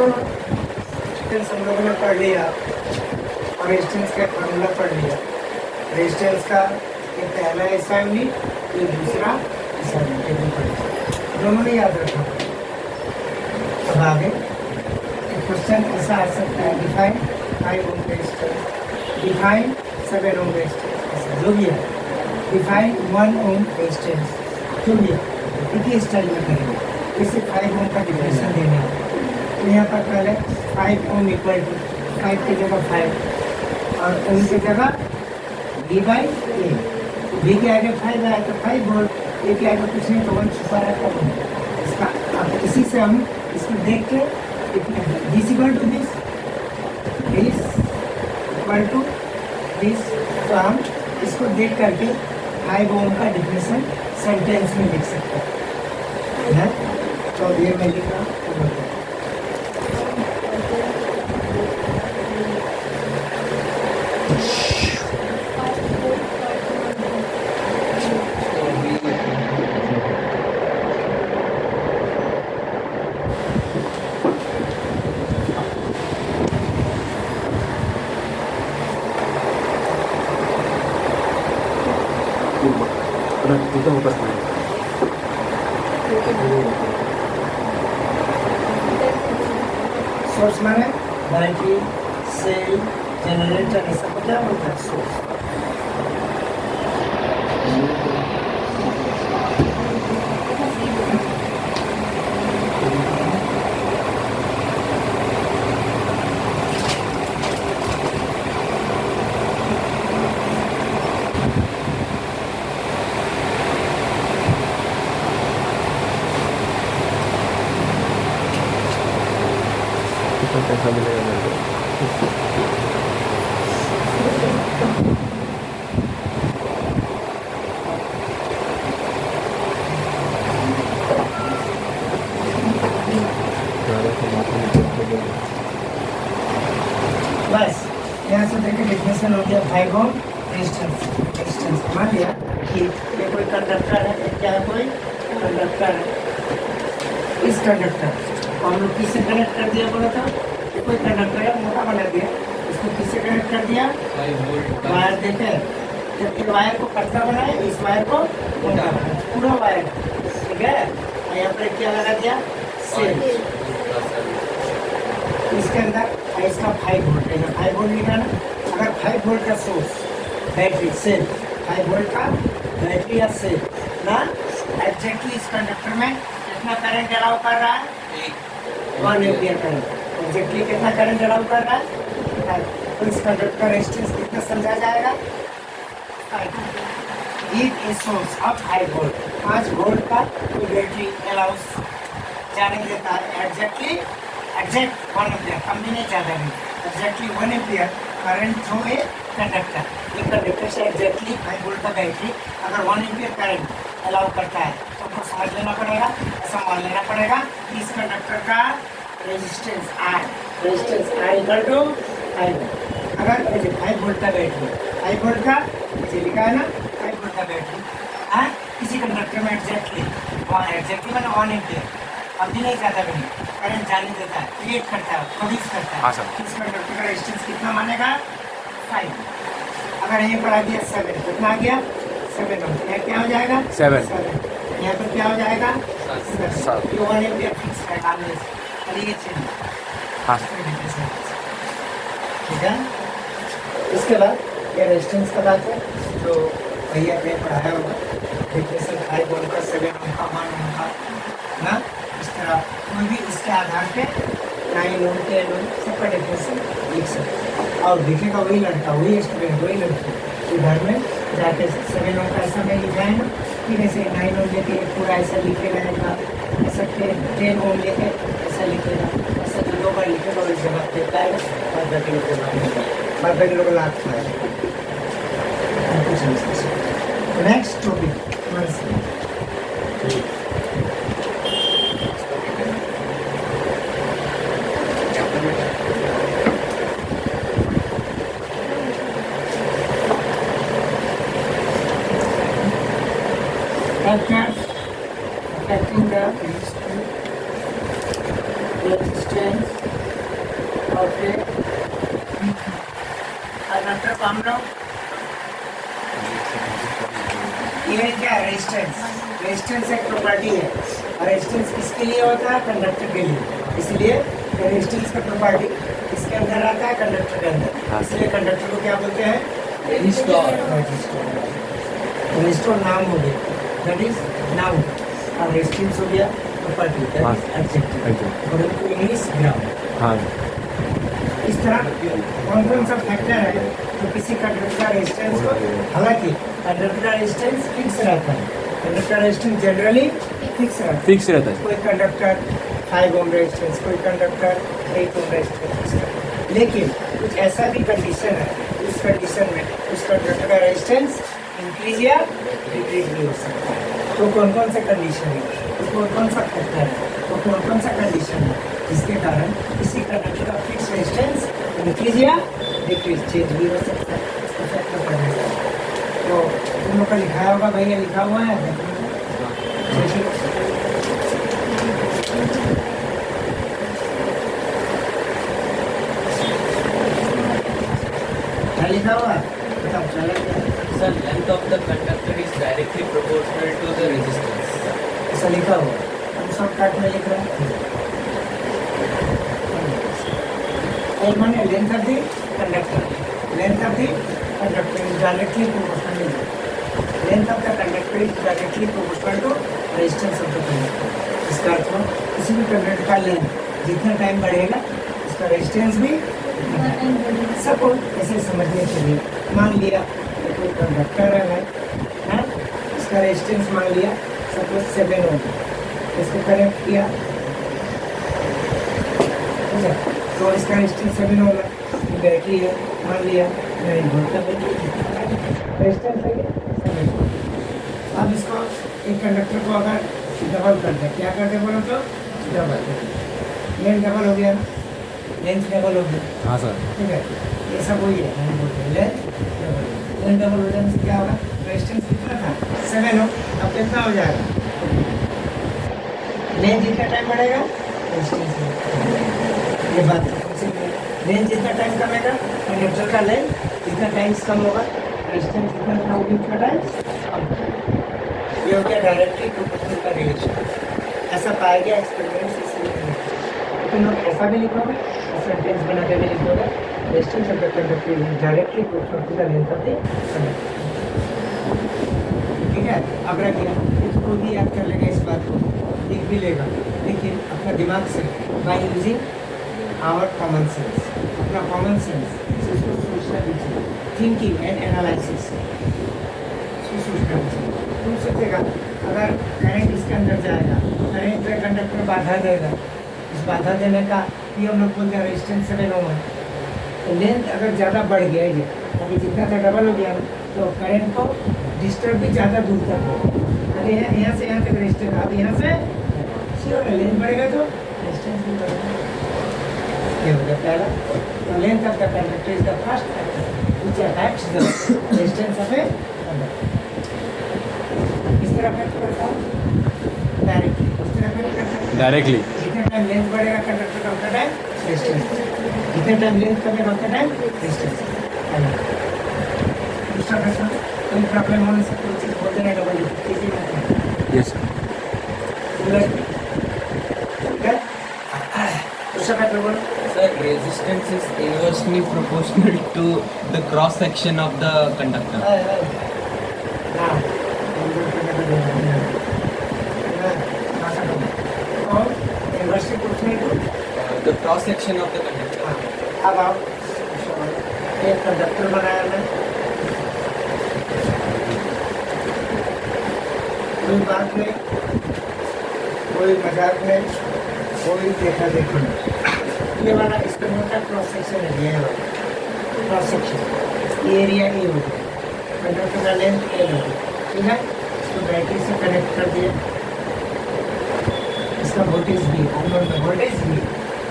Resistance हम लोगों ने पढ़ लिया और रेजिस्टेंस का फॉर्मूला पढ़ लिया। रेजिस्टेंस का ये पहला असाइनमेंट, ये दूसरा असाइनमेंट, दोनों ने याद रखना। अब आगे क्वेश्चन ऐसा आ सकता है, define 5 ohm resistance, define 7 ohm resistance, जो भी है, डिफाइन 1 ओम रेजिस्टेंस, जो भी है, एक ही स्टाइल में करेंगे। इसे 5 ओम का डिफिनेशन देना है। तो यहाँ पर पहले 5 ओम इक्वल टू 5 की जगह 5 और ओम की जगह V/A। V के आगे 5 आया तो 5 वोल्ट, A के आगे कुछ नहीं तो 1 छुपा रहता है इसका। अब इसी से हम इसको देख के this equal to this, this equal to this, तो हम इसको देख करके 5 ओम का डिफिनेशन सेंटेंस में लिख सकते हैं। तो ये मैं लिख रहा हूँ। itu pas main. सोर्स माने बैटरी, सेल, जनरेटर, ये सब क्या बोलते हैं? सोर्स। पैसा मिलेगा मेरे को। बस यहाँ से देखिए डिफिनेशन हो गया 5 ओम रेजिस्टेंस। रेजिस्टेंस मान लिया कि ये कोई कंडक्टर है, क्या है, कोई कंडक्टर है। इस कंडक्टर को हम लोग किससे कनेक्ट कर दिया बोला था? ये कोई कंडक्टर है, मोटा बना दिया, इसको किससे कनेक्ट कर दिया? वायर देके। जब इस वायर को पतला बनाए, इस वायर को मोटा बनाए, पूरा वायर, ठीक है। और यहाँ पर क्या लगा दिया? सेल। इसके अंदर इसका 5 वोल्ट है, 5 वोल्ट लिखा ना। अगर 5 वोल्ट का सोर्स, बैटरी, सेल, 5 वोल्ट का बैटरी या सेल ना, एग्जैक्टली इस कंडक्टर में कितना करंट अलाउ कर रहा है? 1 एम्पियर करंट। एग्जैक्टली कितना करंट अलाउ कर रहा है? तो इस कंडक्टर का रेजिस्टेंस कितना समझा जाएगा? 5। If a source of 5 volt, 5 volt का बैटरी अलाउस जाने देता है एग्जैक्टली एग्जैक्ट 1 एम्पियर, कम भी नहीं, ज़्यादा नहीं, exactly 1 ampere current through a conductor. ये कंडक्टर से एग्जैक्टली 5 वोल्ट का बैटरी अगर 1 एम्पियर करंट अलाउ करता है तो हमको समझ लेना पड़ेगा, ऐसा मान लेना पड़ेगा कि इस कंडक्टर का resistance R, resistance R equal to 5 volt. अगर 5 वोल्ट का बैटरी, 5 वोल्ट का इसे लिखा है ना, 5 वोल्ट का बैटरी है किसी कंडक्टर में एग्जैक्टली मैंने 1 एम्पियर, अब भी नहीं, ज़्यादा भी नहीं, करंट जाने देता है, क्रिएट करता है, प्रोड्यूस करता है। हाँ सर। इस कंडक्टर का रेजिस्टेंस कितना मानेगा? 5। अगर यहीं पर आ गया 7, कितना आ गया? 7 ओम। यहाँ क्या हो जाएगा? 7। यहाँ पर क्या हो जाएगा? 7। ये 1 एम्पियर फिक्स है डालने से, चलिए चलिए। हाँ। ठीक है। इसके बाद ये रेजिस्टेंस का बात है, जो भैया ने पढ़ाया होगा, डिफिनेशन 5 ओम का, 7 ओम का, 1 ओम का ना, इस तरह कोई भी इसके आधार पे 9 ओम, 10 ओम सबका डिफिनेशन लिख सकते हैं। और लिखेगा वही लड़का, वही स्टूडेंट, वही लड़की, तो घर में जाके 7 ओम का ऐसा में लिख जाए ना, फिर ऐसे 9 ओम लेके पूरा ऐसा लिखेगा, ऐसा 10 ओम लेके ऐसा लिखेगा, ऐसा 2 बार लिखेगा और इस जगह पे पाएगा, और बाकी लोग बाद बाकी लोग लाख पाएगा। Next topic factors affecting the resistance resistance of a conductor काम लो। ये क्या रेजिस्टेंस? रेजिस्टेंस एक प्रॉपर्टी है और रेजिस्टेंस किसके लिए होता है? कंडक्टर के लिए। इसलिए रेजिस्टेंस का प्रॉपर्टी इसके अंदर आता है, कंडक्टर के अंदर। इसलिए कंडक्टर को क्या बोलते हैं? रेजिस्टर। रेजिस्टर नाम हो गया, दैट इज नाउन, और रेजिस्टेंस हो गया प्रॉपर्टी, दैट इज एडजेक्टिव, और इंग्लिश ग्रामर। हाँ इस तरह कौन कौन सा फैक्टर है तो किसी कंडक्टर का रेजिस्टेंस को, हालांकि कंडक्टर का रेजिस्टेंस फिक्स रहता है, कंडक्टर रेजिस्टेंस जनरली फिक्स रहता है। फिक्स रहता है। कोई कंडक्टर 5 ओम रेजिस्टेंस, कोई कंडक्टर 8 ओम रेजिस्टेंस। लेकिन कुछ ऐसा भी कंडीशन है, उस कंडीशन में उस कंडक्टर का रेजिस्टेंस इंक्रीज या डिक्रीज भी हो सकता है। तो कौन कौन सा कंडीशन है, तो कौन कौन सा फैक्टर है, तो कौन कौन सा कंडीशन है जिसके कारण किसी कंडक्टर का फिक्स रेजिस्टेंस इंक्रीज या डिक्रीज चेंज भी हो सकता है, फैक्टर करने का। तो तुम लोग का लिखा होगा भैया, लिखा हुआ है क्या लिखा हुआ है? बताओ चला क्या? Sir, length of the conductor is directly proportional to the resistance. ऐसा लिखा हुआ है, हम सब काट में लिख रहे हैं। L माने length of the conductor, length of the conductor is directly proportional, length of the conductor is directly proportional to resistance of the conductor. इसका अर्थ हो किसी भी कंडक्टर का लेंथ जितना टाइम बढ़ेगा उसका रेजिस्टेंस भी। सपोज ऐसे समझने के लिए मान लिया कोई कंडक्टर है भाई, हाँ, इसका रेजिस्टेंस मान लिया सपोज 7 ओम, इसको कनेक्ट किया, ठीक है, तो इसका रेजिस्टेंस 7 ओम है, बैटरी है मान लिया, नहीं भोल्ट का बैटरी रेजिस्टेंस है 7 ओम। अब इसको एक कंडक्टर को अगर डबल कर दे, क्या कर दे बोलो तो डबल, लेंथ डबल हो गया ना, लेंथ डबल हो गया। हाँ सर। ठीक है, ये सब वही है, हम बोलते हैं लेंथ डबल हो जाने से क्या होगा? रेजिस्टेंस कितना था? 7 ओम, अब कितना हो जाएगा? लेंथ जितना टाइम बढ़ेगा रेजिस्टेंस, ये बात लेंथ जितना टाइम कमेगा कंडक्टर का लेंथ जितना टाइम कम होगा, रेजिस्टेंस जितना कम होगी उतना टाइम कम। ये हो गया डायरेक्टली प्रोपोर्शनल का रिलेशन, ऐसा पाया गया एक्सपेरिमेंट्स। इसलिए तुम लोग ऐसा भी लिखोगे, सेंटेंस बना के भी लिखोगे, resistance of the conductor is directly proportional to the length of the conductor. ठीक है, अब रखिए, इसको भी याद कर लेगा, इस बात को लिख भी लेगा, लेकिन अपना दिमाग से by using our common sense, अपना कॉमन सेंस इसको सोचना दीजिए, थिंकिंग एंड एनालिसिस सोचना दीजिए। तुम सोचेगा अगर करंट इसके अंदर जाएगा, करंट पे कंडक्टर बाधा देगा, इस बाधा देने का ये हम लोग बोलते हैं रेजिस्टेंस 7 ओम है। तो लेंथ अगर ज़्यादा बढ़ गया है, अभी जितना था डबल हो गया, तो करंट को डिस्टर्ब भी ज़्यादा दूर तक हो। अरे यहाँ से यहाँ तक रेजिस्टेंस, अब यहाँ से श्योर है लेंथ बढ़ेगा तो रेजिस्टेंस भी बढ़ेगा। ये हो गया पहला। तो length of the conductor is the first factor which affects the resistance of a conductor. किस तरह अफेक्ट करता है? डायरेक्टली। किस तरह अफेक्ट करता है? डायरेक्टली। जितना टाइम लेंथ बढ़ेगा कंडक्टर का उतना टाइम रेजिस्टेंस, जितना टाइम लेंथ कमेगा उतना टाइम रेजिस्टेंस। दूसरा प्रश्न, कोई प्रॉब्लम होने से कोई चीज़ बोल देना, डबल किसी में यस सर। ठीक है, दूसरा प्रश्न बोलो। Sir, resistance is inversely proportional to the cross section of the conductor. The cross section of the conductor. अब आप एक कंडक्टर बनाया मैं, कोई बात नहीं, कोई मजाक नहीं, कोई देखा देखी नहीं, ये वाला इसका मोटा क्रॉस सेक्शन है, ये वाला क्रॉस सेक्शन, ये एरिया ए हो गया, कंडक्टर का लेंथ ए हो गया, ठीक है, इसको बैटरी से कनेक्ट कर दिया, इसका वोल्टेज भी अननोन, वोल्टेज भी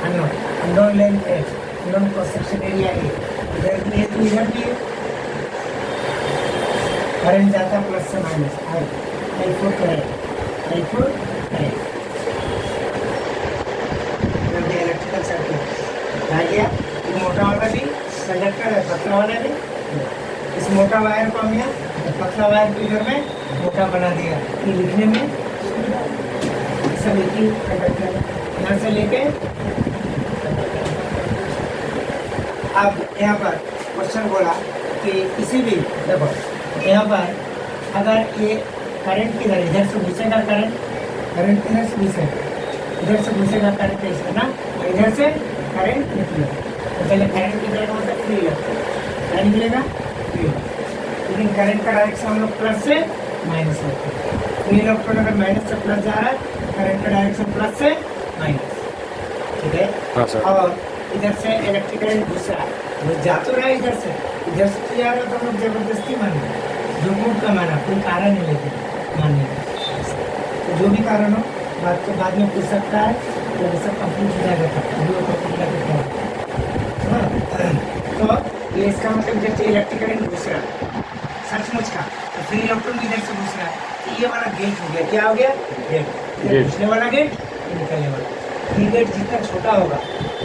अननोन, अननोन लेंथ है, अननोन क्रॉस सेक्शन एरिया है, इधर भी है तो इधर भी है, करंट जाता प्लस से minus, I4 current, I4 current, इधर भी इलेक्ट्रिकल आ गया। ये मोटा वाला भी कंडक्टर है, पतला वाला भी। इस मोटा वायर को हम यहाँ पतला वायर को इधर में मोटा बना दिया कि लिखने में सब एक ही कंडक्टर है। यहाँ से लेके अब यहाँ पर क्वेश्चन बोला कि किसी भी देखो यहाँ पर अगर ये करंट किधर इधर से घुसेगा करंट किधर से घुसेगा, इधर से घुसेगा करंट ऐसे ना, इधर से करंट निकलेगा। तो पहले करंट निकलेगा मतलब फ्री लगता है, निकलेगा फ्री। लेकिन करंट का डायरेक्शन हम लोग प्लस से माइनस रखते हैं। फ्री इलेक्ट्रॉन अगर माइनस से प्लस जा रहा है, करंट का डायरेक्शन प्लस से माइनस, ठीक है। हाँ सर। और इधर से इलेक्ट्रिक करंट घुस रहा है, वो जा तो रहा है इधर से तो जा रहा है, तो हम लोग जबरदस्ती माने जो मूड का माना, कोई कारण नहीं लेते मानने का। तो जो भी कारण हो बात को बाद में पूछ सकता है, तो ये सब कंप्लीट हो जाएगा तब अभी वो कंप्लीट लगता है। हाँ, तो ये इसका मतलब जैसे इलेक्ट्रिक करंट घुस रहा है सचमुच का, तो फ्री इलेक्ट्रॉन इधर से घुस रहा है, तो ये वाला गेट हो गया। क्या हो गया? गेट। घुसने वाला गेट, निकलने वाला। फ्री गेट जितना छोटा होगा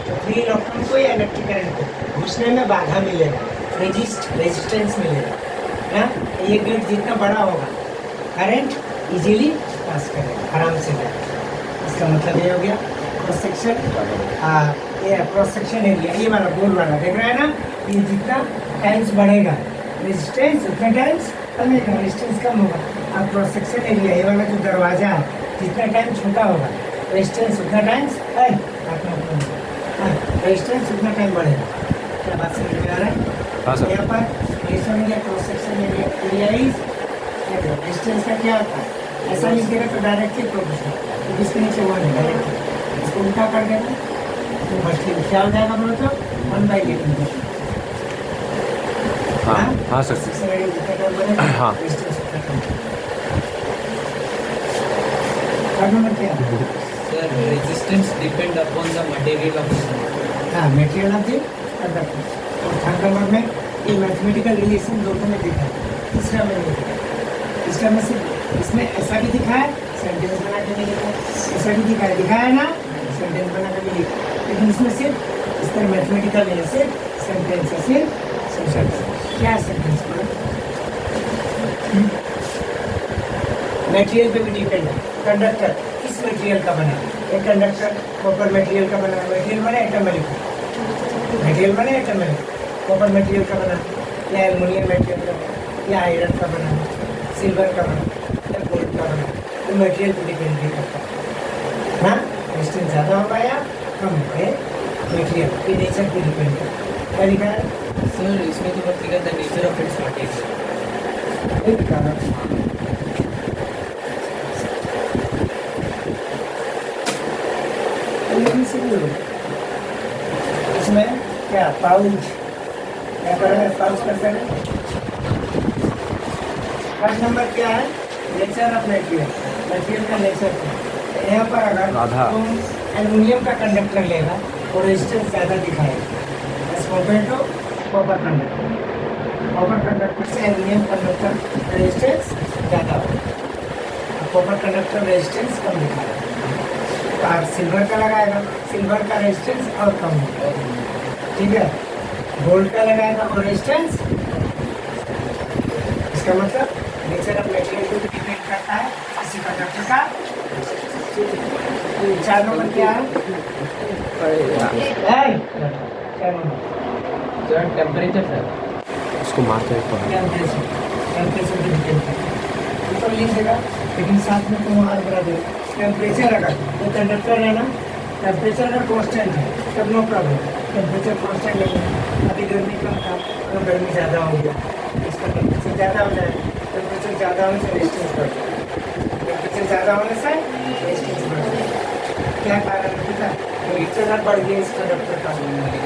तो फ्री इलेक्ट्रॉन को या इलेक्ट्रिक करंट को घुसने में बाधा मिलेगा, रेजिस्टेंस मिलेगा ना। ये गेट जितना बड़ा होगा करंट इजीली पास करेगा, आराम से जाएगा। इसका मतलब ये हो गया क्रॉस सेक्शन। ये क्रॉस सेक्शन एरिया, ये वाला गोल वाला देख रहा है ना, ये जितना टाइम्स बढ़ेगा रेजिस्टेंस उतना टाइम्स कमेगा, रेजिस्टेंस कम होगा। अब क्रॉस सेक्शन एरिया, ये वाला जो दरवाजा है, जितना टाइम छोटा होगा रेजिस्टेंस उतना टाइम्स रेजिस्टेंस उतना टाइम बढ़ेगा। क्या बात समझ में आ रहा है? हाँ सर। यहाँ पर resistance area cross section area is resistance का क्या होता है? ऐसा लिख देगा तो डायरेक्टली प्रोपोर्शनल, तो इसके नीचे वन है डायरेक्टली, इसको उल्टा कर देगा तो बस क्या हो जाएगा बोलो तो 1/8। हाँ हाँ सर। हाँ। Sir, resistance depend upon the material of the circuit. हाँ, मटेरियल ऑफ द कंडक्टर। और थर्ड नंबर में ये मैथमेटिकल रिलेशन दोनों में दिखा है, तीसरा में नहीं दिखा। तीसरा में सिर्फ इसमें ऐसा भी दिखा है, सेंटेंस बना के नहीं लिखा, ऐसा भी दिखा है ना, सेंटेंस बना के भी लिखा। लेकिन इसमें सिर्फ इस तरह मैथमेटिकल नहीं है, सिर्फ सेंटेंस है, सिर्फ सेंटेंस। क्या सेंटेंस पर मटेरियल पे भी डिपेंड है। कंडक्टर किस मटेरियल का बना है? एक कंडक्टर कॉपर मटेरियल का बना है, मटेरियल बना एटम मटेरियल बना एटम कॉपर मटेरियल का बना या एल्युमिनियम मटेरियल का बना या आयरन का बना, सिल्वर का बना या गोल्ड का बना, तो मटेरियल पे डिपेंड भी करता है। हाँ, रेजिस्टेंस ज़्यादा होगा या कम होगा, मटेरियल के नेचर पे डिपेंड करता है। क्या लिखा है? Sir, इसमें तो बस लिखा था nature of its material. एक कारण इसमें क्या पाउच क्या कर रहे हैं? पाउच करते हैं। फर्स्ट नंबर क्या है? नेचर ऑफ मटेरियल, मटेरियल का नेचर। यहाँ पर अगर तुम एल्युमिनियम का कंडक्टर लेगा तो रेजिस्टेंस ज़्यादा दिखाएगा as compare to copper conductor. Copper conductor से एल्युमिनियम कंडक्टर रेजिस्टेंस ज़्यादा होगा, कॉपर कंडक्टर रेजिस्टेंस कम दिखाएगा। और सिल्वर का लगाएगा, सिल्वर का रेजिस्टेंस और कम होगा, ठीक है। गोल्ड का लगाएगा और रेजिस्टेंस, इसका मतलब नेचर ऑफ मटेरियल को डिपेंड करता है किसी कंडक्टर का। 4 नंबर क्या है? 4 नंबर Sir, temperature, sir. उसको मारते हैं टेम्परेचर पे डिपेंड करता है, तो लिख देगा। लेकिन साथ में तुम और बता दो टेम्परेचर अगर जो कंडक्टर है ना, टेम्परेचर अगर कांस्टेंट है तब नो प्रॉब्लम। टेम्परेचर कांस्टेंट नहीं है, अभी गर्मी कम था तो गर्मी ज़्यादा हो गया, इसका टेम्परेचर ज़्यादा हो जाएगा। टेम्परेचर ज़्यादा होने से रेजिस्टेंस बढ़ जाएगा, टेम्परेचर ज़्यादा होने से रेजिस्टेंस बढ़ जाएगा। क्या कारण है? पता है, टेम्परेचर बढ़ गया इस कंडक्टर का,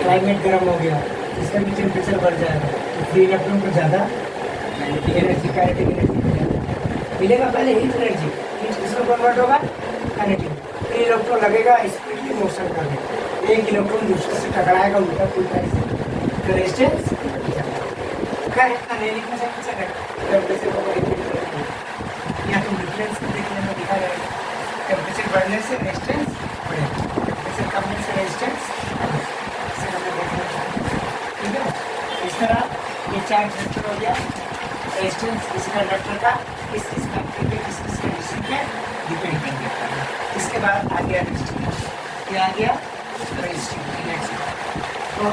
क्लाइमेट गर्म हो गया, इसका भी टेम्परेचर बढ़ जाएगा, तो फ्री इलेक्ट्रॉन को ज़्यादा एनर्जी, काइनेटिक एनर्जी मिलेगा। पहले हीट एनर्जी, हीट किसमें कन्वर्ट होगा? काइनेटिक। फिर इलेक्ट्रॉन लगेगा स्पीडली मोशन करने, एक इलेक्ट्रॉन दूसरे से टकराएगा उल्टा पुल्टा, तो रेजिस्टेंस क्या इतना नहीं लिखना चाहिए। टेम्परेचर को या तो डिफरेंस को देखने में दिखा जाएगा, टेम्परेचर बढ़ने से रेजिस्टेंस बढ़ेगा, टेम्परेचर कमने से रेजिस्टेंस। तरह ये चार्ज वेक्टर हो गया रेजिस्टेंस इस कंडक्टर का किस कंडक्टर पे किस कंडीशन पे डिपेंड करता है। इसके बाद आ गया रेजिस्टेंस, क्या आ गया रेजिस्टेंस। तो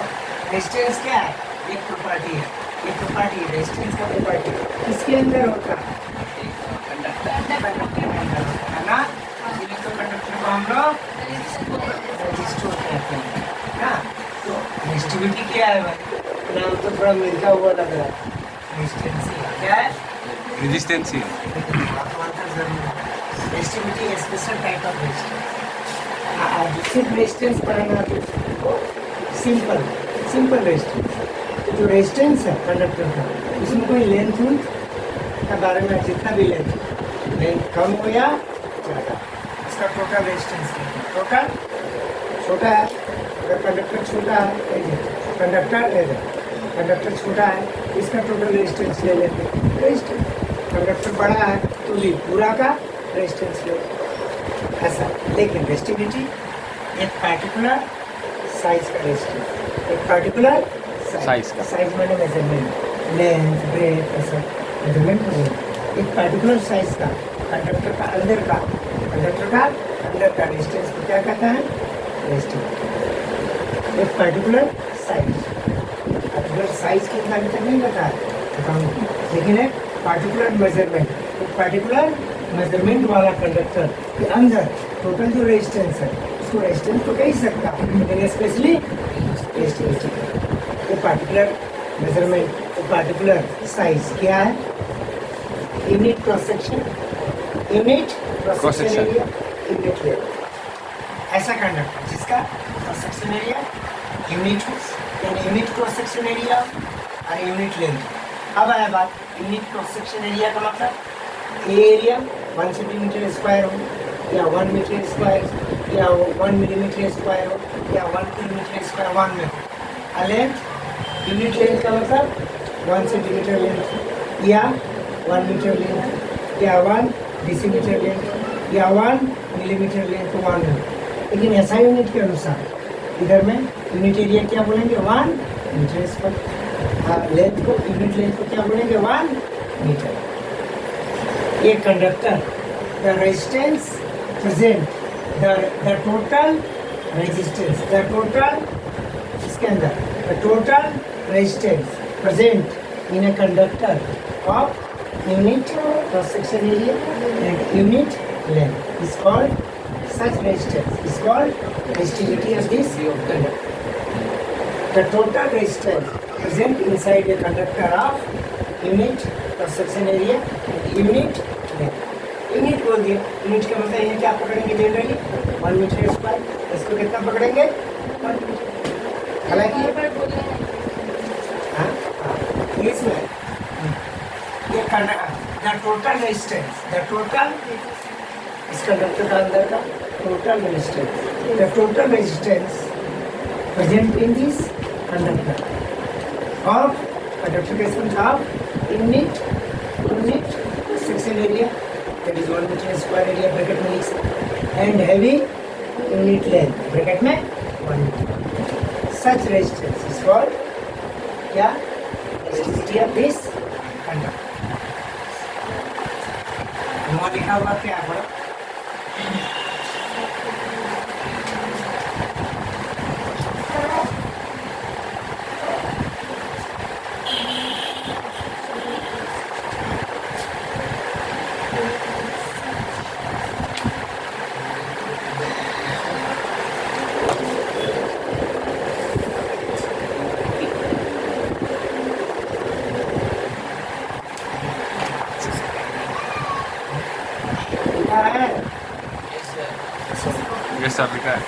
रेजिस्टेंस क्या है, एक प्रॉपर्टी है, ये प्रॉपर्टी है रेजिस्टेंस का प्रॉपर्टी किसके अंदर होता है, कंडक्टर के अंदर होता है ना, इसलिए तो कंडक्टर को हम लोग रेजिस्टर कहते हैं ना। तो रेजिस्टिविटी क्या है भाई, नाम तो थोड़ा मिलता हुआ लग रहा है, रेजिस्टेंस क्या है, resistancy resistivity special type of resistance. सिर्फ रेजिस्टेंस पढ़ना तो सिंपल रेजिस्टेंस, जो रेजिस्टेंस है कंडक्टर का उसमें कोई लेंथ का बारे में जितना भी लेंथ कम हो या ज़्यादा इसका टोटल रेजिस्टेंस टोटल छोटा है, अगर कंडक्टर छोटा है कंडक्टर छोटा है इसका टोटल रेजिस्टेंस ले लेते हैं रेजिस्टेंस, कंडक्टर बड़ा है तो भी पूरा का रेजिस्टेंस ले ऐसा। लेकिन रेजिस्टिविटी एक पार्टिकुलर साइज का रेजिस्टेंस, एक पार्टिकुलर साइज का साइज मैंने मेजरमेंट लेंथ ब्रेथ ऐसा मेजरमेंट हो गया, एक पार्टिकुलर साइज का कंडक्टर का अंदर का रेजिस्टेंस को क्या कहता है, रेजिस्टिविटी। एक पार्टिकुलर साइज कितना अभी तक नहीं बताया लेकिन एक पार्टिकुलर मेजरमेंट वाला कंडक्टर के अंदर टोटल जो रेजिस्टेंस है उसको रेजिस्टेंस तो कह सकता है लेकिन स्पेशली रेजिस्टिविटी ये पार्टिकुलर मेजरमेंट पार्टिकुलर साइज क्या है, unit cross section area unit length, ऐसा कंडक्टर जिसका cross section area unit unit cross section area और यूनिट लेंथ। अब आया बात यूनिट क्रॉस सेक्शन एरिया का मतलब एरिया 1 सेंटीमीटर स्क्वायर हो या 1 मीटर स्क्वायर या 1 मिलीमीटर स्क्वायर हो या 1 किलोमीटर स्क्वायर 1 में लेंथ, यूनिट लेंथ का मतलब 1 सेंटीमीटर लेंथ या 1 मीटर लेंथ या 1 डेसीमीटर लेंथ या 1 मिलीमीटर लेंथ 1 में। लेकिन ऐसा यूनिट के अनुसार इधर में यूनिट एरिया क्या बोलेंगे 1 मीटर स्क्वायर, लेंथ को यूनिट लेंथ को क्या बोलेंगे 1 मीटर। ये conductor the resistance present the total resistance इसके अंदर the total resistance present in a conductor of unit cross section area and unit length is called such resistance is called resistivity of this conductor. The total resistance present inside a conductor of unit cross section area and unit length. Unit बोल दिया, unit का मतलब ये क्या पकड़ेंगे generally 1 metre square, इसको कितना पकड़ेंगे 1 मीटर। हालांकि इसमें ये द टोटल रेजिस्टेंस इस कंडक्टर का अंदर का total resistance present in this conductor of unit section area that is 1 metre square area bracket में लिख सकते एंड हैवी यूनिट लेंथ ब्रैकेट में 1 metre. Such resistance is called क्या, रेजिस्टिविटी ऑफ दिस कंडक्टर। वहाँ लिखा हुआ क्या है, ये सब लिखा है।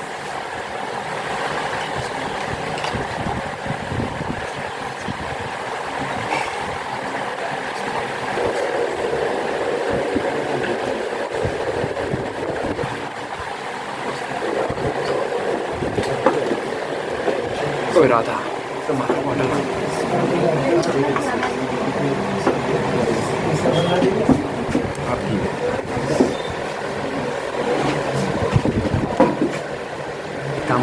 कोई राधा तुम्हारा मॉडल आपकी काम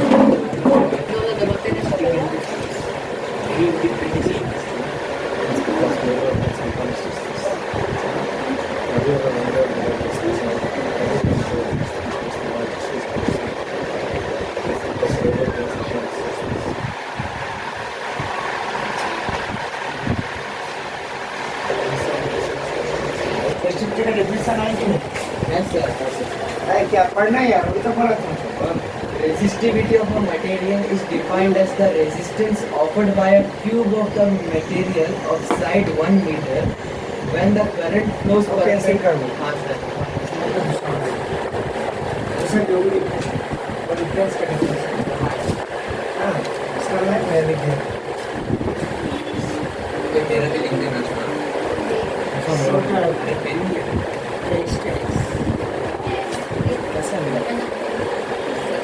रेजिस्टिविटी का डेफिनेशन है कि नहीं? Yes, sir. है क्या पढ़ना है यार, अभी तो बोला तुमको। Resistivity of a material is defined as the resistance offered by a cube of the material of side 1 meter when the current flows Okay, pencil कर लो। हाँ sir. जैसे जो भी डिफरेंस और डिफरेंस का डिफरेंस। हाँ, इसका मैं लिख दिया। ये मेरा भी लिख देना sir. अरे pen लिया. कैसा मिला?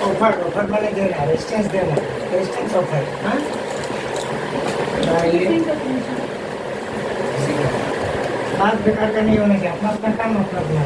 ऑफर वाले दे रहा है, रेजिस्टेंस देना, रेजिस्टेंस ऑफर। हाँ, बात बेकार का नहीं होना चाहिए, अपना अपना काम अपना अपना।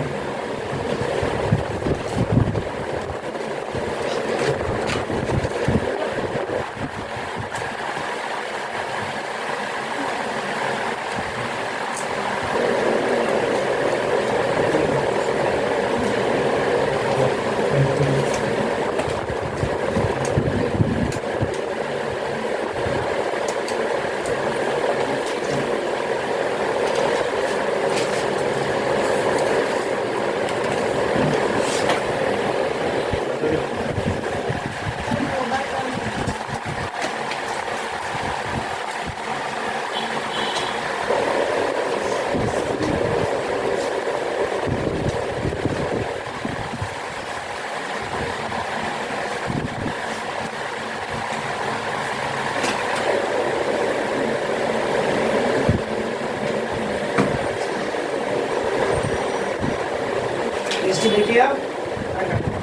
रेजिस्टिविटी ऑफ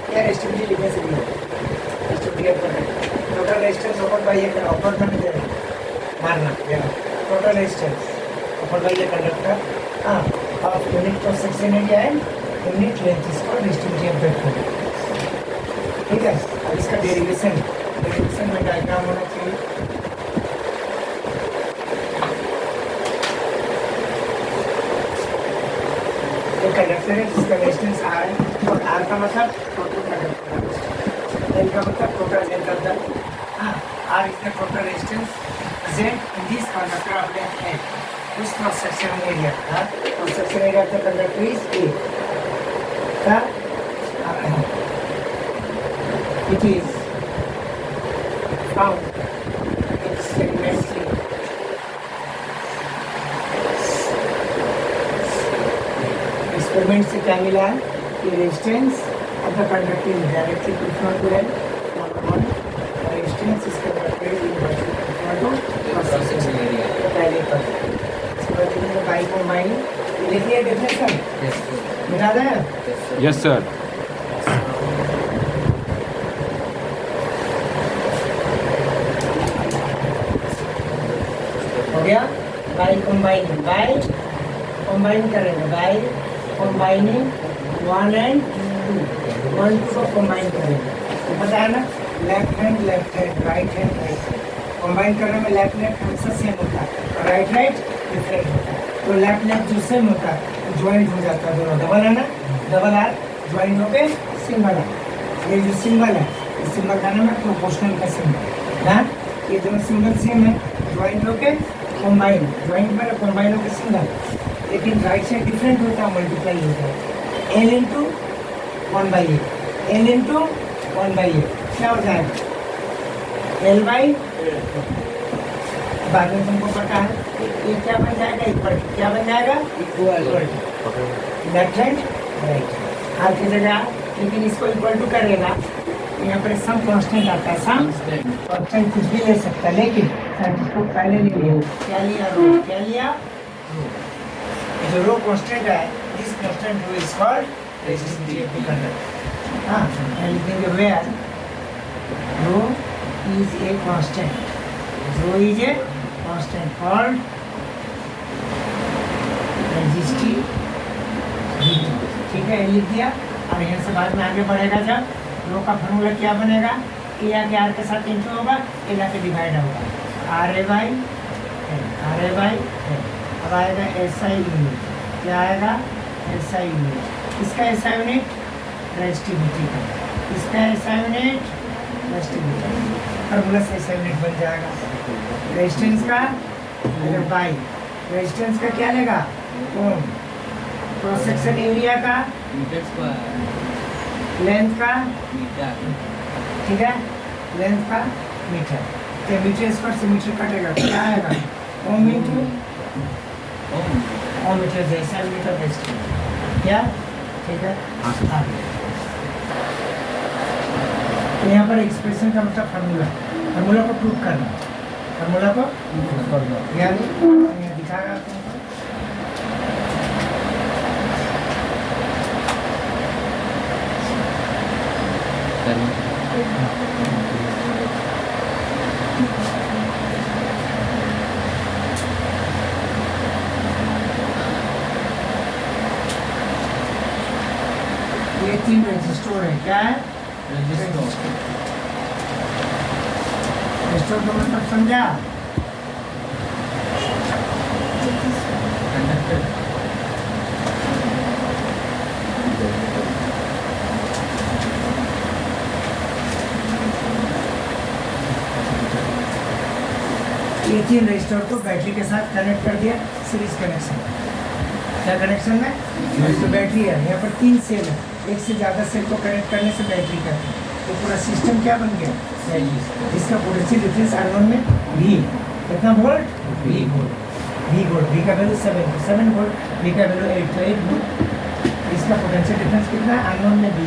क्या रेजिस्टिविटी लिखने से भी resistivity of total resistance offered by ये ऑफर करने दे मारना ये टोटल रेजिस्टेंस ऑफर्ड बाय ये conductor of unit cross section area and unit length is called resistivity of that conductor. ठीक है, अब इसका डेरिवेशन में डायग्राम होना चाहिए। कंडक्टर है जिसका रेजिस्टेंस आर है और आर का मतलब टोटल कंडक्टर, एल का मतलब total length of the R is the total resistance present in this conductor of length L उस क्रॉस सेक्शन एरिया का cross section area of the conductor is A का it is found in segment C. Experiment से क्या मिला है कि resistance of the conductor is directly proportional to L number 1 resistance is conductor is inversely proportional to cross section area पहले पर। इसके बाद देखिए बाई कंबाइन देखिए डेफिनेशन Yes, sir. मिला है। Yes, sir. Yes sir. हो गया बाई कंबाइन करेंगे बाई कंबाइनिंग 1 एंड 2 1 2 को कंबाइन करेंगे तो पता है ना left hand right hand combine करने में लेफ्ट लेफ्ट हमेशा सेम होता है और राइट डिफरेंट होता है। तो लेफ्ट जो सेम होता है ज्वाइंट हो जाता है दोनों डबल है ना डबल आर ज्वाइंट होके सिंगल है। ये जो सिंबल है इस सिंबल का नाम है प्रोपोर्शनल का सिंबल ना। ये दोनों सिंबल सेम है ज्वाइंट होके कंबाइन ज्वाइंट में कंबाइन होके सिंगल लेकिन राइट साइड डिफरेंट होता है मल्टीप्लाई होता है L into 1/a L into 1/a क्या हो जाएगा एल बाई बाद में तुमको पता है ये क्या बन जाएगा इक्वल क्या बन जाएगा Equal. Left hand right R की जगह लेकिन इसको इक्वल टू करेगा यहाँ पर सम कांस्टेंट आता है सम Constant. कांस्टेंट कुछ भी ले सकता है लेकिन साइंटिस्ट को पहले ले लिया क्या लिया रो क्या लिया रो जो रो कांस्टेंट है this constant rho is called resistivity of the conductor. हाँ एंड लिखेंगे where rho is a constant rho is a constant called resistivity. ठीक है ये लिख दिया और यहाँ से बाद में आगे बढ़ेगा जब रो का फॉर्मूला क्या बनेगा ए आके आर के साथ इंटू होगा एल आके डिवाइड होगा आर ए बाई अब आएगा एस आई यूनिट क्या आएगा SI यूनिट। इसका SI यूनिट रेजिस्टिविटी का, इसका SI यूनिट रेजिस्टिविटी, फार्मूला से SI यूनिट बन जाएगा। रेजिस्टेंस का अगर बाई, रेजिस्टेंस का क्या लेगा ओम, क्रॉस सेक्शन एरिया का, मीटर स्क्वायर, लेंथ का, मीटर, ठीक है, लेंथ का मीटर, तो मीटर स्क्वायर से मीटर कटेगा, क्या आएगा ओम इंटू ओम मीटर जैसा मीटर बेस्ट, क्या ठीक है। आगे तो यहाँ पर एक्सप्रेशन का मतलब फार्मूला, फार्मूला को प्रूव करना, फार्मूला को यानी यहाँ दिखाएगा तुमको। ये 3 रजिस्टर है, क्या है रजिस्टर का मतलब समझा। ये 3 रजिस्टर को बैटरी के साथ कनेक्ट कर दिया, सीरीज कनेक्शन। क्या कनेक्शन में तो बैटरी है, यहाँ पर 3 सेल है, एक से ज़्यादा सेल को कनेक्ट करने से बैटरी का, तो पूरा सिस्टम क्या बन गया बैटरी। इसका पोटेंशियल डिफरेंस R1 में V कितना वोल्ट, V वोल्ट, V का वैल्यू 7 वोल्ट, V का वैल्यू 8, तो 8 वोल्ट। इसका पोटेंशियल डिफरेंस कितना है R1 में V,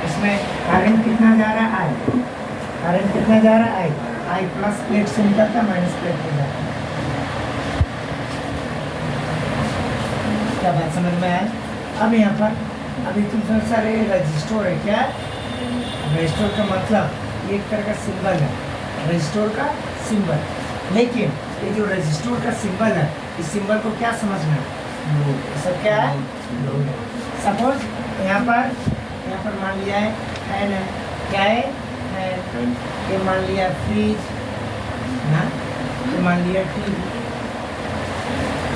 इसमें करंट कितना जा रहा है I, करंट कितना जा रहा है I प्लस प्लेट से निकलता माइनस प्लेट में जाता। क्या बात समझ में आया। अब यहाँ पर अभी तुम समझ सारे रजिस्टर है, क्या रजिस्टर का मतलब एक तरह का सिंबल है, रजिस्टर का सिंबल, लेकिन ये जो रजिस्टर का सिंबल है, इस सिंबल को क्या समझना है, सब क्या है लोड। सपोज यहाँ पर मान लिया है फैन है, क्या है फैन, ये मान लिया फ्रिज ना, ये मान लिया टीवी।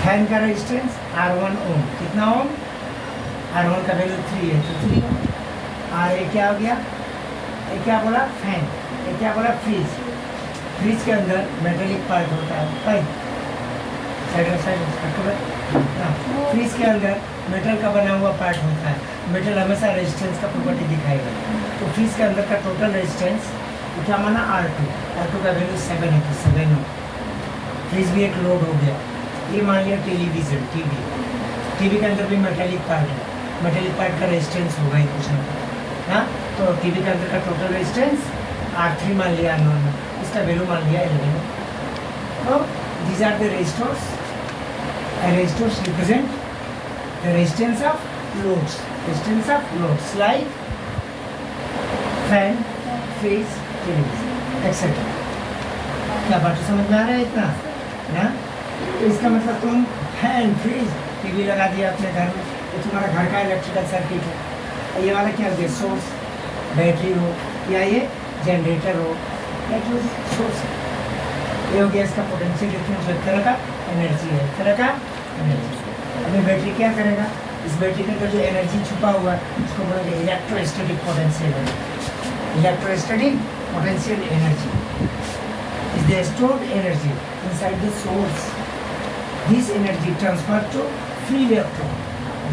फैन का रेजिस्टेंस R1 ओम, कितना ओम, R1 का वैल्यू 3 है, तो 3 ओम। और ये क्या हो गया, ये क्या बोला फैन, ये क्या बोला फ्रिज। फ्रिज के अंदर मेटेलिक पार्ट होता है, पाइप फ्रिज के अंदर मेटल का बना हुआ पार्ट होता है, मेटल हमेशा रेजिस्टेंस का प्रॉपर्टी दिखाएगा। तो फ्रिज के अंदर का टोटल रेजिस्टेंस क्या माना R2 का वैल्यू 7 है, तो 7 हो। फ्रिज भी एक लोड हो गया। ये मान लिया टेलीविजन, टीवी के अंदर भी मेटेलिक पार्ट है, मेटेलिक पार्ट का रेजिस्टेंस होगा ही कुछ ना कुछ ना, तो टीवी के अंदर का टोटल रेजिस्टेंस R3 मान लिया नॉर्मल, इसका वैल्यू मान लिया 11। तो these are the resistors. Resistors represent the resistance of loads. Resistance of loads like fan, fridge, television, etc. क्या बात समझ में आ रहा है इतना ना। तो इसका मतलब तुम फैन, फ्रिज, टीवी लगा दिया अपने घर में, तो तुम्हारा घर का इलेक्ट्रिकल सर्किट है। ये वाला क्या हो गया सोर्स, बैटरी हो या ये जनरेटर हो, या जो सोर्स है, ये हो गया इसका पोटेंशियल डिफरेंस। एक तरह का एनर्जी है, एक तरह का एनर्जी। अभी बैटरी क्या करेगा, इस बैटरी के अंदर जो एनर्जी छुपा हुआ है उसको बोलेंगे electrostatic potential energy. Electrostatic potential energy is the stored energy inside the source. This energy transferred to free electron.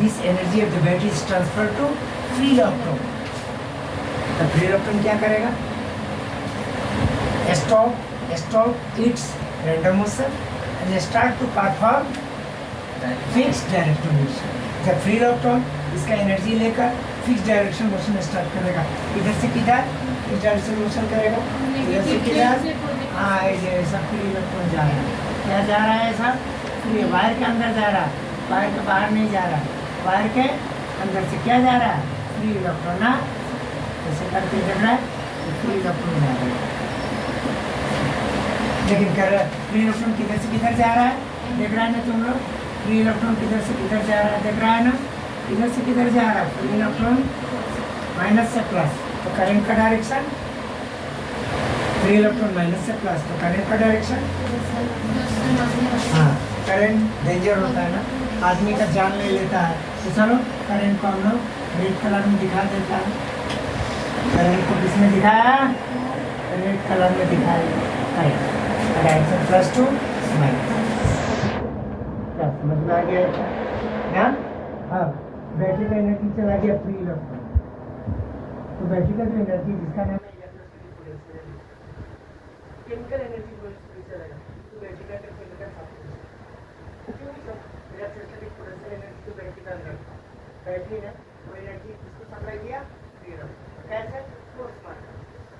This energy of the battery is transferred to free electron. The free electron क्या करेगा, stop its random motion and start to perform fixed direction motion. जब free electron इसका energy लेकर fix direction motion start करेगा, इधर से किधर इस डायरेक्शन मोशन करेगा, इधर से किधर, हाँ ये सब फ्री इलेक्ट्रॉन जा रहा है। क्या जा रहा है सब फ्री, वायर के अंदर जा रहा है, वायर के बाहर नहीं जा रहा, वायर के अंदर से क्या जा रहा है फ्री इलेक्ट्रॉन ना, जैसे करके चल रहा है तो फ्री इलेक्ट्रॉन जा रहा है। लेकिन कर फ्री इलेक्ट्रॉन किधर से किधर जा रहा है, देख रहा है ना तुम लोग, फ्री इलेक्ट्रॉन किधर से किधर जा रहा है, देख रहा है ना, इधर से किधर जा रहा है फ्री इलेक्ट्रॉन माइनस से प्लस, तो करंट का डायरेक्शन, फ्री इलेक्ट्रॉन माइनस से प्लस तो करंट का डायरेक्शन, हाँ करंट डेंजर होता है ना, आदमी का जान ले लेता है। तो चलो करंट को हम लोग रेड कलर में दिखा देता है। करंट को किसमें दिखाया? रेड कलर में दिखाया। करेक्ट। Answer +2 minus. क्या समझ में आ गया क्या? अब बैटरी का एनर्जी चला गया फ्री इलेक्ट्रॉन। तो बैटरी का जो एनर्जी जिसका नाम है electrostatic potential, chemical energy potential चलेगा। तो बैटरी का केमिकल सब क्यों सब इलेक्ट्रोस्टैटिक पोटेंशियल एनर्जी तो बैटरी का अंदर था। बैटरी ने वो एनर्जी किसको सप्लाई किया? Free electron. कैसे? फोर्स मार।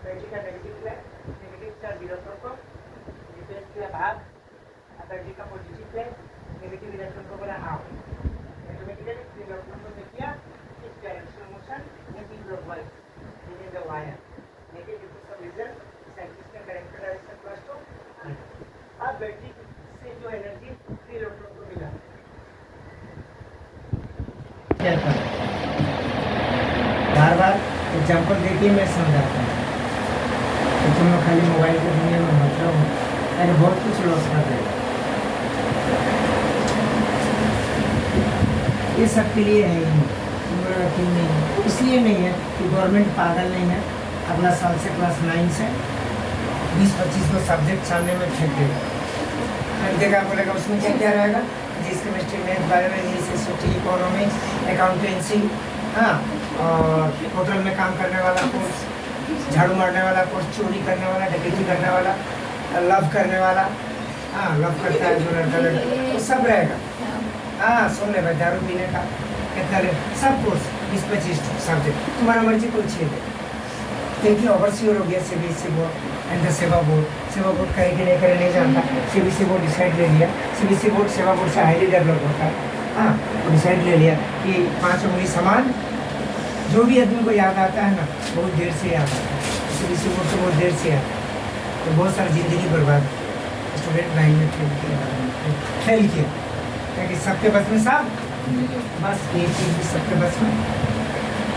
बैटरी का नेगेटिव चार्ज इलेक्ट्रॉन को रिप्लेस किया भाग, बैटरी का पॉजिटिव प्लेट नेगेटिव इलेक्ट्रॉन को बोला आउट। ऑटोमेटिकली फ्री इलेक्ट्रॉन को दे दिया इस directional motion clockwise within the wire. लेकिन due to some reason scientist ने करेक्ट डायरेक्शन +2। अब बैटरी से जो एनर्जी फ्री इलेक्ट्रॉन को मिला क्या था? बार बार एग्जाम्पल देखिए, मैं समझाता हूँ। तो तुम लोग खाली मोबाइल की दुनिया में मत रहो, अरे बहुत कुछ लॉस कर देगा। ये सबके लिए है ही यकीन नहीं है। इसलिए नहीं है कि गवर्नमेंट पागल नहीं है। अगला साल से क्लास 9 से 20-25 को सब्जेक्ट सामने में फेंक देगा। फेंक देगा, बोलेगा उसमें क्या क्या रहेगा? Physics, chemistry, math, biology, society, economics, accountancy, हाँ, और होटल में काम करने वाला कोर्स, झाड़ू मारने वाला कोर्स, चोरी करने वाला, डकैती करने वाला, लव करने वाला, हाँ लव करता है जो लड़का लड़का, वो सब रहेगा। हाँ सुन ले भाई, दारू पीने का कितना सब कोर्स 20-25 सब्जेक्ट, तुम्हारा मर्जी कोई छेद है। क्योंकि ओवरसीयर हो गया सीबीएसई बोर्ड एंड द सेवा बोर्ड। सेवा बोर्ड करे कि नहीं करे नहीं जानता, सीबीएसई बोर्ड डिसाइड ले लिया। सीबीएसई बोर्ड सेवा बोर्ड से हाईली डेवलप होता है। हाँ, तो डिसाइड ले लिया कि 5 उंगली समान। जो भी आदमी को याद आता है ना, बहुत देर से याद आता है। सीबीएसई बोर्ड से बहुत देर से आता है, तो बहुत सारी ज़िंदगी बर्बाद। स्टूडेंट 9 में फेल किया क्योंकि सबके बस में सब, बस ये चीज़ भी सबके बस में।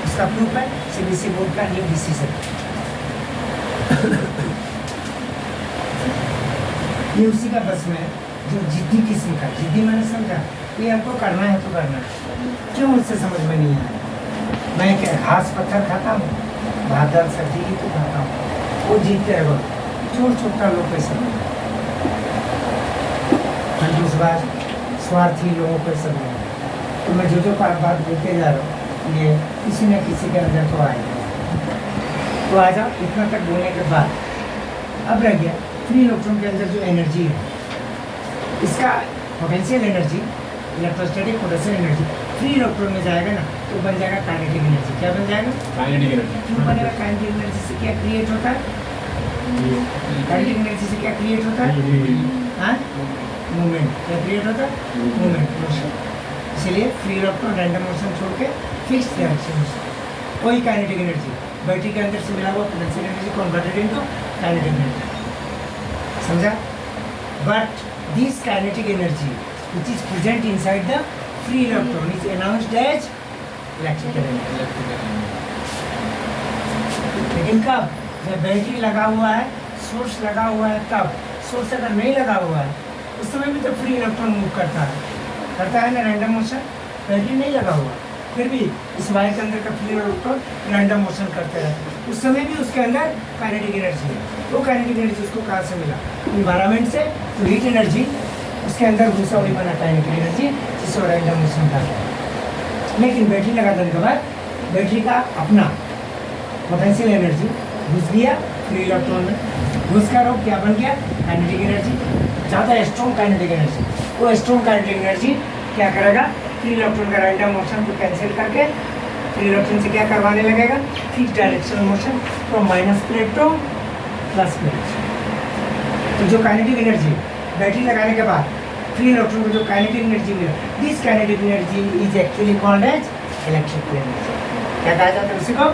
उसका प्रूफ है सीबीएसई बोर्ड का न्यू डिसीजन। ये उसी का बस में जो जिद्दी किस्म का, जिद्दी मैंने समझा ये हमको करना है तो करना है। क्यों मुझसे समझ में नहीं आया? मैं क्या घास पत्थर खाता हूँ, भात दाल सब्जी ही तो खाता हूँ। वो जीतते रहो, छोट छोटा लोग पैसा, कंजूसबाज स्वार्थी लोगों को सब। तो मैं जो बात बोलते जा रहा हूँ, ये किसी न किसी के अंदर तो आएगा। तो आ जाओ, इतना तक बोलने के बाद अब रह गया फ्री इलेक्ट्रॉन के अंदर जो एनर्जी है, इसका potential energy, electrostatic potential energy free electron में जाएगा ना, तो बन जाएगा काइनेटिक एनर्जी। क्या बन जाएगा? Kinetic energy. क्यों बनेगा? काइनेटिक एनर्जी से क्या क्रिएट होता है? काइनेटिक एनर्जी से क्या क्रिएट होता है? हाँ, मूवमेंट। क्या क्रिएट होता है? Movement, motion. इसलिए फ्री इलेक्ट्रॉन रैंडम मोशन छोड़ के फिक्स डायरेक्शन मोशन। वही काइनेटिक एनर्जी बैटरी के अंदर से मिला हुआ potential energy converted into kinetic energy. समझा? But this kinetic energy which is present inside the free electron is announced as electrical energy. लेकिन कब? जब बैटरी लगा हुआ है, सोर्स लगा हुआ है, तब। सोर्स अगर नहीं लगा हुआ है उस समय भी तो फ्री इलेक्ट्रॉन मूव करता है ना, रैंडम मोशन। बैटरी नहीं लगा हुआ फिर भी इस वायर के अंदर का फ्री इलेक्ट्रॉन रैंडम मोशन करते रहते, उस समय भी उसके अंदर काइनेटिक एनर्जी है। वो काइनेटिक एनर्जी उसको कहाँ से मिला? इन्वायरमेंट से। तो हीट एनर्जी उसके अंदर घुसा हुई बना काइनेटिक एनर्जी, जिससे वो रैंडम मोशन करता है। लेकिन बैटरी लगा देने के बाद बैटरी का अपना पोटेंशियल एनर्जी घुस गया फ्री इलेक्ट्रॉन में। घुस कर वो क्या बन गया? काइनेटिक एनर्जी, ज़्यादा स्ट्रॉन्ग काइनेटिक एनर्जी। वो स्ट्रॉन्ग काइनेटिक एनर्जी क्या करेगा? फ्री इलेक्ट्रॉन का रैंडम मोशन को कैंसिल करके फ्री इलेक्ट्रॉन से क्या करवाने लगेगा? Fix directional motion from minus plate two plus plate. तो जो काइनेटिक एनर्जी बैटरी लगाने के बाद फ्री इलेक्ट्रॉन को जो काइनेटिक एनर्जी मिला, this kinetic energy is actually called as electrical energy. क्या कहा जाता है उसी को?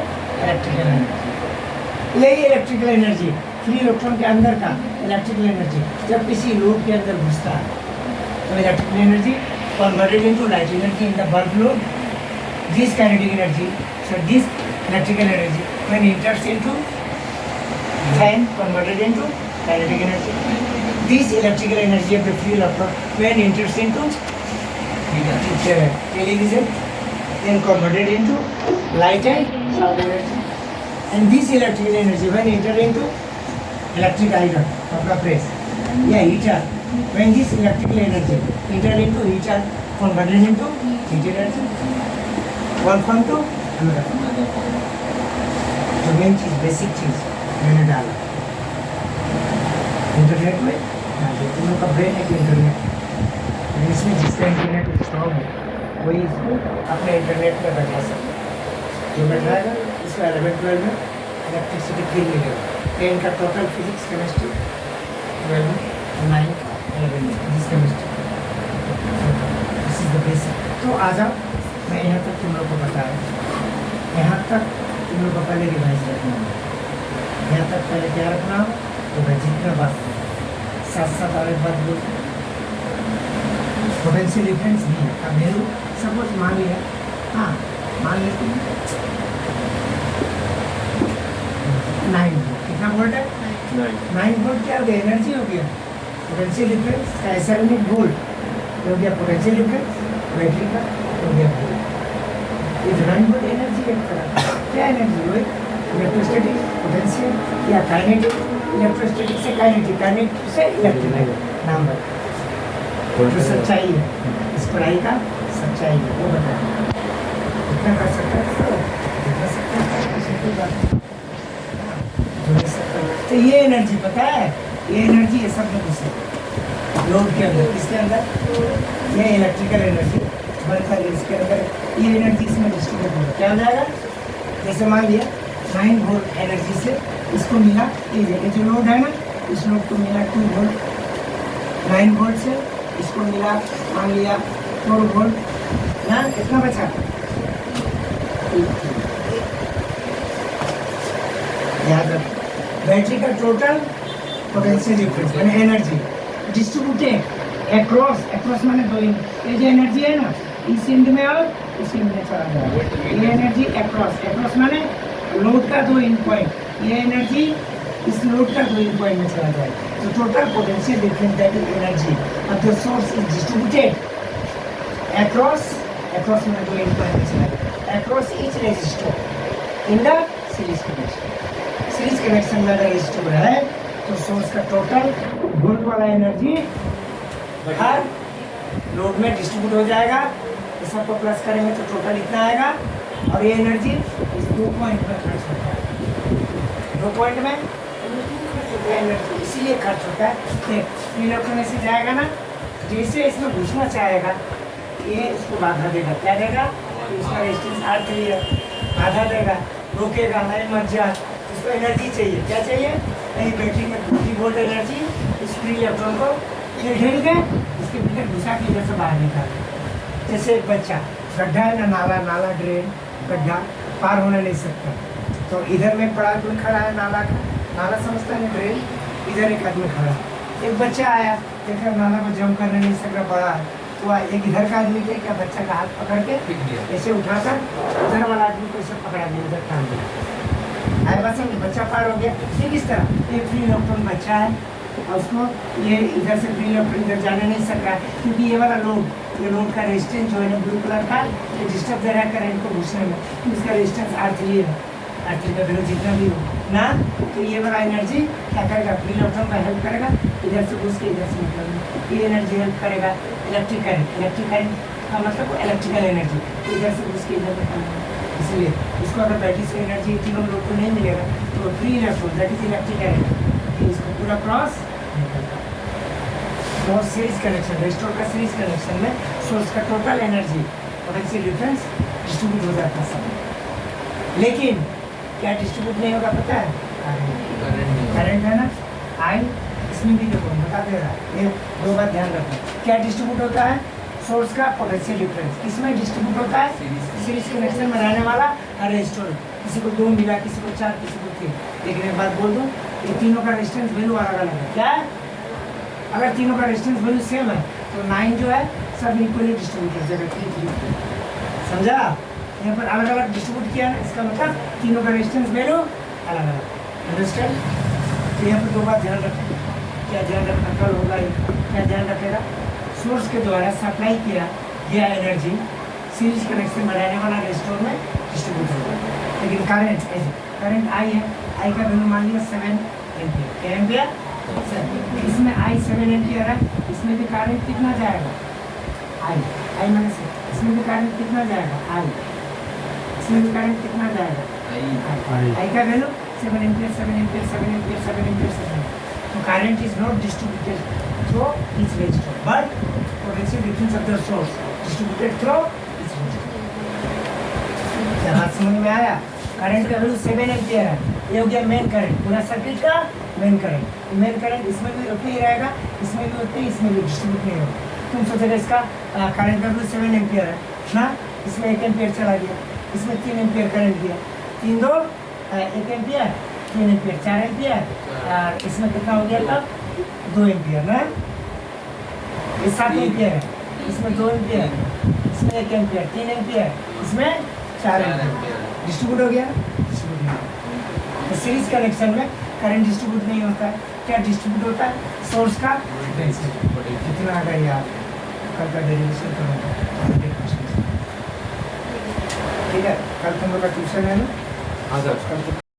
Electrical energy. यही इलेक्ट्रिकल एनर्जी फ्री इलेक्ट्रॉन के अंदर का इलेक्ट्रिकल एनर्जी जब किसी लोड के अंदर घुसता है तो electrical energy converted into light energy in the bulb load. This kinetic energy, so this electrical energy when enters into fan converted into kinetic energy. This electrical energy of the free electron when enters into television, then converted into light and sound energy. And this electrical energy when enter into electric iron of the press, heater, when this electrical energy enter into heater, converted into heat energy, one form to another form. तो main चीज basic चीज मैंने डाला internet में तुम लोग का brain है कि इंटरनेट इसमें जिसका इंटरनेट स्ट्रॉन्ग है वही इसको अपने इंटरनेट में बैठा सकता है। जो बैठाएगा इसको 11-12 में इलेक्ट्रिसिटी फ्री मिलेगा। 10 का टोटल फिजिक्स केमिस्ट्री, 12 में 9 11 में physics chemistry, this is the basic. तो आ जाओ, मैं यहाँ तक तुम लोग को बताया, यहाँ तक तुम लोग को पहले रिवाइज रखना है। यहाँ तक पहले क्या रखना हो तो मैं जितना बात साथ साथ और एक बात बोलूँ, पोटेंशियल डिफरेंस नहीं है। अब मेरू सपोज मान लिया, हाँ मान लेते हैं 9 वोल्ट, कितना वोल्ट है 9 वोल्ट, क्या हो गया एनर्जी हो गया पोटेंशियल डिफरेंस का 7 वोल्ट हो गया पोटेंशियल डिफरेंस बैटरी का हो गया वोल्ट। ये 9 वोल्ट एनर्जी एक तरह क्या एनर्जी हुई इलेक्ट्रोस्टैटिक पोटेंशियल या काइनेटिक, इलेक्ट्रोस्टैटिक से काइनेटिक, काइनेटिक से इलेक्ट्रिक नाम बता जो सच्चाई है इस पढ़ाई का सच्चाई है वो बताया कितना कर सकता है जितना सकता है जो नहीं सकता। तो ये एनर्जी पता है, ये एनर्जी है सब लोगों से लोड के अंदर, इसके अंदर ये इलेक्ट्रिकल एनर्जी बनता है, इसके अंदर ये एनर्जी इसमें डिस्ट्रीब्यूट होगा। क्या हो जाएगा जैसे मान लिया 9 वोल्ट एनर्जी से इसको मिला, ये जो लोड है ना इस लोड को मिला 2 वोल्ट, 9 वोल्ट से इसको मिला मान लिया 4 वोल्ट ना, कितना बचा याद रख। बैटरी का टोटल पोटेंशियल डिफरेंस यानी एनर्जी डिस्ट्रीब्यूटेड अक्रॉस माने दो, ये जो एनर्जी है ना इस एंड में और इस एंड में चला जाएगा। ये एनर्जी अक्रॉस माने लोड का 2 एंड पॉइंट, ये एनर्जी इस लोड का 2 एंड पॉइंट में चला जाएगा। तो total potential difference that is energy of the source is distributed across में 2 एंड पॉइंट में चला जाएगा across each resistor in the series connection। Series connection में अगर रेजिस्टर है तो सोर्स का टोटल वोल्ट वाला एनर्जी हर लोड में डिस्ट्रीब्यूट हो जाएगा। इस सबको प्लस करेंगे तो टोटल इतना आएगा और ये एनर्जी इस 2 पॉइंट में खर्च होता है। 2 पॉइंट में एनर्जी इसीलिए खर्च होता है। इलेक्ट्रॉन से जाएगा ना, जैसे इसमें घुसना चाहेगा ये इसको बाधा देगा, क्या देगा इसका रेजिस्टेंस R3 है, बाधा देगा, रोकेगा नहीं मत जा, इसको एनर्जी चाहिए। क्या चाहिए नहीं बैटरी में 2 वोल्ट एनर्जी इस फ्री इलेक्ट्रॉन को ढेल के इसके भीतर घुसा के इधर से बाहर निकाले। जैसे एक बच्चा गड्ढा है ना, नाला ड्रेन गड्ढा पार होने नहीं सकता, तो इधर में बड़ा आदमी खड़ा है नाला समझता है ड्रेन, इधर एक आदमी खड़ा है। एक बच्चा आया देखा नाला को जम करने नहीं सक रहा बड़ा है, तो एक इधर का आदमी क्या बच्चा का हाथ पकड़ के ऐसे उठाकर उधर वाला आदमी को ऐसे पकड़ा दिया, उधर टांग दिया, आए बस बच्चा पार हो गया। ठीक इस तरह एक फ्री इलेक्ट्रॉन बच्चा है और उसको ये इधर से फ्री इलेक्ट्रॉन इधर जाने नहीं सक रहा है क्योंकि ये वाला लोड का रेजिस्टेंस जो है ना ब्लू कलर का ये डिस्टर्ब दे रहा है करंट को घुसने में, इसका रेजिस्टेंस R3 है, R3 का वैल्यू जितना भी हो ना, तो ये वाला एनर्जी क्या करेगा फ्री इलेक्ट्रॉन का हेल्प करेगा, इधर से घुस के इधर से निकलना, ये एनर्जी हेल्प करेगा इलेक्ट्रिक करंट का मतलब इलेक्ट्रिकल एनर्जी इधर से घुस के इधर निकलना। इसलिए इसको अगर बैटरी से एनर्जी तीनों लोग को नहीं मिलेगा तो free electron that is electric current इसको पूरा क्रॉस तो सीरीज कनेक्शन रेजिस्टर का सीरीज कनेक्शन में सोर्स का total energy potential difference distribute हो जाता है सब। लेकिन क्या डिस्ट्रीब्यूट नहीं होगा पता है करंट है ना आई, इसमें भी देखो बता दे रहा है, ये 2 बात ध्यान रखना। क्या डिस्ट्रीब्यूट होता है सोर्स का पोटेंशियल डिफरेंस, किसमें डिस्ट्रीब्यूट होता है सीरीज कनेक्शन में रहने वाला हर रेजिस्टर, किसी को 2 मिला, किसी को 4, किसी को 3। लेकिन एक बात बोल दूँ ये तीनों का रेजिस्टेंस वैल्यू अलग अलग है। क्या है अगर तीनों का रेजिस्टेंस वैल्यू सेम है तो 9 जो है सब इक्वली डिस्ट्रीब्यूट हो जाएगा 3, समझा। यहाँ पर अलग अलग डिस्ट्रीब्यूट किया है इसका मतलब तीनों का रेजिस्टेंस वैल्यू अलग अलग, अंडरस्टैंड। तो यहाँ पर 2 बात ध्यान रखें, क्या ध्यान रखना कल होगा क्या ध्यान रखेगा, सोर्स के द्वारा सप्लाई किया यह एनर्जी सीरीज कनेक्शन में रहने वाला रेजिस्टर में डिस्ट्रीब्यूट होगा। लेकिन करंट आई है, आई का वैल्यू मान लिया 7 एम्पियर। क्या एम्पियर? 7। इसमें आई 7 एम्पियर है, इसमें भी करंट कितना जाएगा? आई माइनस इसमें भी करंट कितना जाएगा? आई। इसमें भी करंट कितना जाएगा? आई का value 7 ampere 7 ampere 7 ampere 7 ampere 7। तो current is not distributed through each resistor but potential difference of the source distributed through each resistor. बात समझ में आया? करंट का वैल्यू 7 एम्पियर है, ये हो गया मेन करंट, पूरा सर्किट का मेन करंट। मेन करंट इसमें भी उतना ही रहेगा, इसमें भी उतना ही, इसमें भी डिस्ट्रीब्यूट नहीं होगा। तुम सोचेगा इसका करंट का वैल्यू 7 एम्पियर है ना, इसमें 1 एम्पियर चला गया, इसमें 3 एम्पियर करंट दिया, 3 2 1 एम्पियर 3 एम्पियर 4 एम्पियर, और इसमें कितना हो गया तब? 2 एम्पियर ना, ये 7 एम्पियर है, इसमें 2 एम्पियर, इसमें 1 एम्पियर 3 एम्पियर, इसमें 4 एम्पियर डिस्ट्रीब्यूट हो गया। डिस्ट्रीब्यूट नहीं होगा। तो सीरीज कनेक्शन में करंट डिस्ट्रीब्यूट नहीं होता है, क्या डिस्ट्रीब्यूट होता है? सोर्स का पोटेंशियल। कितना आ गया यार, कल का डेरिवेशन करूँगा। ठीक है, कल तुम लोग का ट्यूशन है ना? हाँ सर। कल